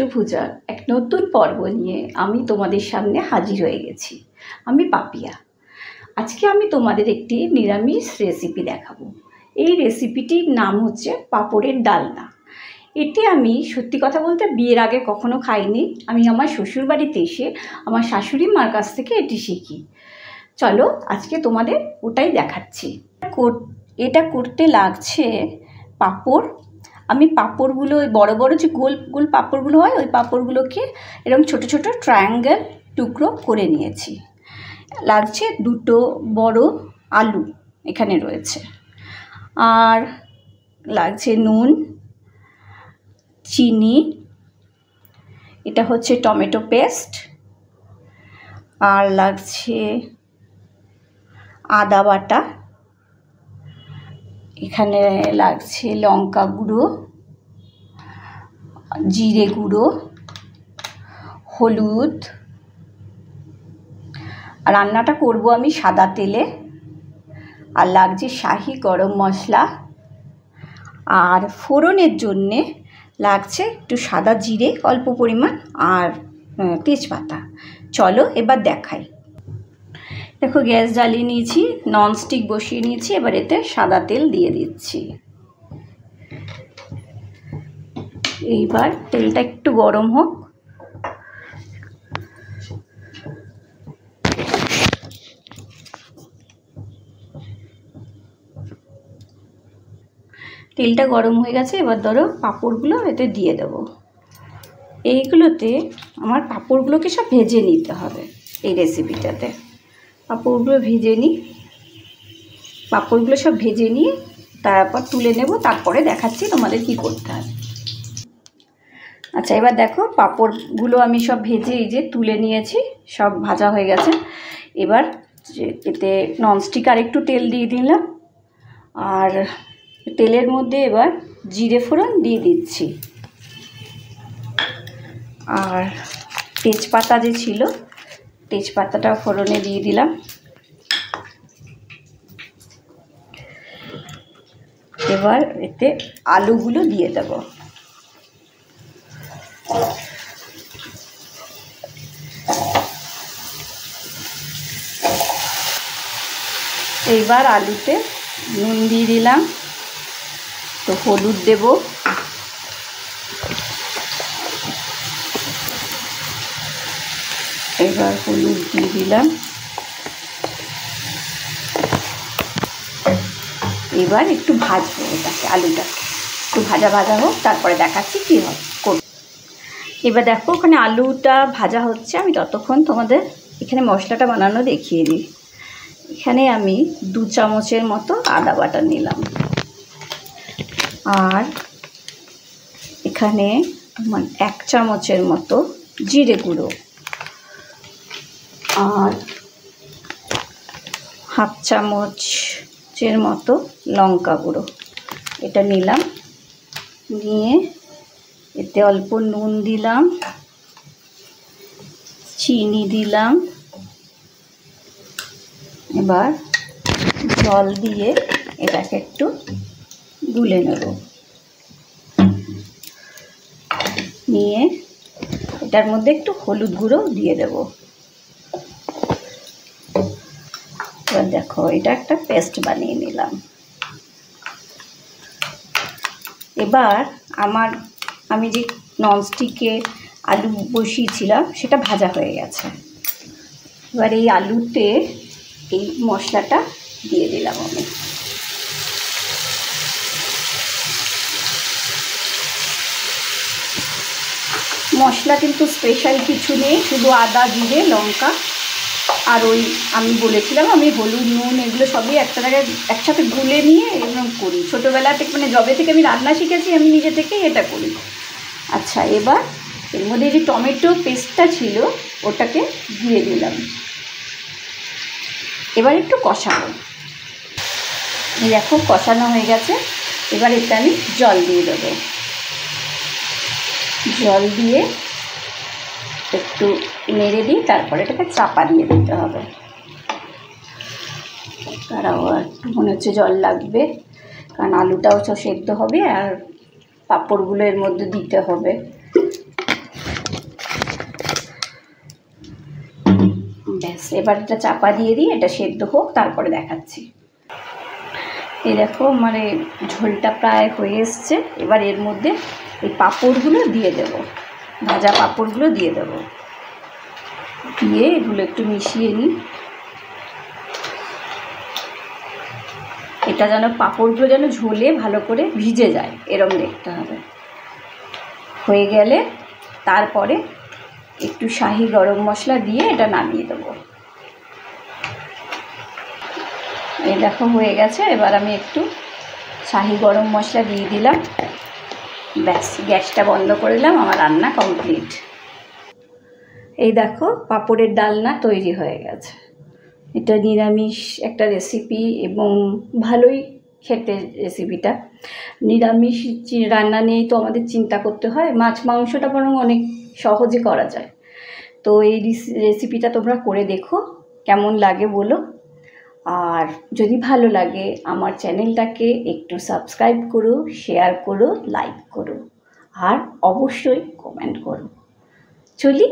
দশভুজার এক নতুন পর্ব নিয়ে আমি তোমাদের সামনে হাজির হয়ে গেছি। আমি পাপিয়া। আজকে আমি তোমাদের একটি নিরামিষ রেসিপি দেখাবো। এই রেসিপিটির নাম হচ্ছে পাঁপড়ের ডালনা। এটি আমি সত্যি কথা বলতে বিয়ের আগে কখনো খাইনি। আমি আমার শ্বশুর বাড়িতে এসে আমার শাশুড়ি মার কাছ থেকে এটি শিখি। চলো আজকে তোমাদের ওটাই দেখাচ্ছি। এটা করতে লাগছে পাঁপড়। আমি পাঁপড়গুলো ওই বড় বড় যে গোল গোল পাঁপড়গুলো হয় ওই পাঁপড়গুলোকে এরকম ছোট ছোট ট্রায়াঙ্গেল টুকরো করে নিয়েছি। লাগছে দুটো বড় আলু এখানে রয়েছে, আর লাগছে নুন, চিনি, এটা হচ্ছে টমেটো পেস্ট, আর লাগছে আদা বাটা, এখানে লাগছে লঙ্কা গুঁড়ো, জিরে গুঁড়ো, হলুদ। রান্নাটা করব আমি সাদা তেলে। আর লাগছে শাহি গরম মশলা, আর ফোড়নের জন্যে লাগছে একটু সাদা জিরে অল্প পরিমাণ, আর তেজপাতা। চলো এবার দেখাই। দেখো গ্যাস জ্বালিয়ে নিয়েছি, ননস্টিক বসিয়ে নিয়েছি। এবার এতে সাদা তেল দিয়ে দিচ্ছি। এইবার তেলটা একটু গরম হোক। তেলটা গরম হয়ে গেছে। এবার ধরো পাঁপড়গুলো এতে দিয়ে দেবো। এইগুলোতে আমার পাঁপড়গুলোকে সব ভেজে নিতে হবে। এই রেসিপিটাতে পাঁপড়গুলো ভেজে নিই। পাঁপড়গুলো সব ভেজে নিয়ে তারপর তুলে নেব, তারপরে দেখাচ্ছি তোমাদের কি করতে হবে। আচ্ছা, এবার দেখো পাঁপড়গুলো আমি সব ভেজে এই যে তুলে নিয়েছি, সব ভাজা হয়ে গেছে। এবার এতে ননস্টিক আর একটু তেল দিয়ে দিলাম, আর তেলের মধ্যে এবার জিরে ফোড়ন দিয়ে দিচ্ছি, আর তেজপাতা যে ছিল তেজপাতাটা ফোড়নে দিয়ে দিলাম। এবার এতে আলুগুলো দিয়ে দেব। এইবার আলুতে নুন দিয়ে দিলাম, তো হলুদ দেব, এবার হলুদ দিয়ে দিলাম। এবার একটু ভাজবো এটাকে, আলুটাকে একটু ভাজা ভাজা হোক, তারপরে দেখাচ্ছি কী হয় করব। এবার দেখো ওখানে আলুটা ভাজা হচ্ছে, আমি ততক্ষণ তোমাদের এখানে মশলাটা বানানো দেখিয়ে দিই। এখানে আমি 2 চামচের মতো আদা বাটা নিলাম, আর এখানে 1 চামচের মতো জিরে গুঁড়ো, আর 1/2 চামচের মতো লঙ্কা গুঁড়ো এটা নিলাম। নিয়ে এতে অল্প নুন দিলাম, চিনি দিলাম। এবার জল দিয়ে এটাকে একটু গুলে নেব। নিয়ে এটার মধ্যে একটু হলুদ গুঁড়ো দিয়ে দেব। এবার দেখো এটা একটা পেস্ট বানিয়ে নিলাম। এবার আমি যে ননস্টিকে আলু বসিয়েছিলাম সেটা ভাজা হয়ে গেছে। এবার এই আলুতে এই মশলাটা দিয়ে দিলাম আমি। মশলা কিন্তু স্পেশাল কিছু নেই, শুধু আদা জিরে লঙ্কা, আর ওই আমি বলেছিলাম আমি হলুদ নুন এগুলো সবই একটা জায়গায় একসাথে গুলে নিয়ে এরকম করি। ছোটোবেলা থেকে মানে যবে থেকে আমি রান্না শিখেছি আমি নিজে থেকেই এটা করি। আচ্ছা, এবার এর মধ্যে যে টমেটো পেস্টটা ছিল ওটাকে দিয়ে দিলাম। এবার একটু কষাবো। এই দেখো কষানো হয়ে গেছে। এবার এতে আমি জল দিয়ে দেবো। জল দিয়ে একটু নেড়ে দিই, তারপরে এটাকে চাপা দিয়ে দিতে হবে। তারাও একটু মনে হচ্ছে জল লাগবে, কারণ আলুটাও তো সেদ্ধ হবে আর পাঁপড়গুলো এর মধ্যে দিতে হবে। ব্যাস, এবার এটা চাপা দিয়ে দিই, এটা সেদ্ধ হোক, তারপরে দেখাচ্ছি। এই দেখো মানে ঝোলটা প্রায় হয়ে এসছে। এবার এর মধ্যে এই পাঁপড়গুলো দিয়ে দেব, ভাজা পাঁপড়গুলো দিয়ে দেব, দিয়ে এগুলো একটু মিশিয়ে নিই। এটা যেন পাঁপড়গুলো যেন ঝোলে ভালো করে ভিজে যায়, এরকম দেখতে হবে। হয়ে গেলে তারপরে একটু শাহি গরম মশলা দিয়ে এটা নামিয়ে দেবো। এই দেখো হয়ে গেছে। এবার আমি একটু শাহি গরম মশলা দিয়ে দিলাম, ব্যাস গ্যাসটা বন্ধ করে দিলাম, আমার রান্না কমপ্লিট। এই দেখো পাঁপড়ের ডালনা তৈরি হয়ে গেছে। এটা নিরামিষ একটা রেসিপি এবং ভালোই খেতে রেসিপিটা। নিরামিষ রান্না নিয়েই তো আমাদের চিন্তা করতে হয়, মাছ মাংসটা বরং অনেক সহজে করা যায়। তো এই রেসিপিটা তোমরা করে দেখো, কেমন লাগে বলো। আর যদি ভালো লাগে আমার চ্যানেলটাকে একটু সাবস্ক্রাইব করো, শেয়ার করো, লাইক করো, আর অবশ্যই কমেন্ট করো। চলি।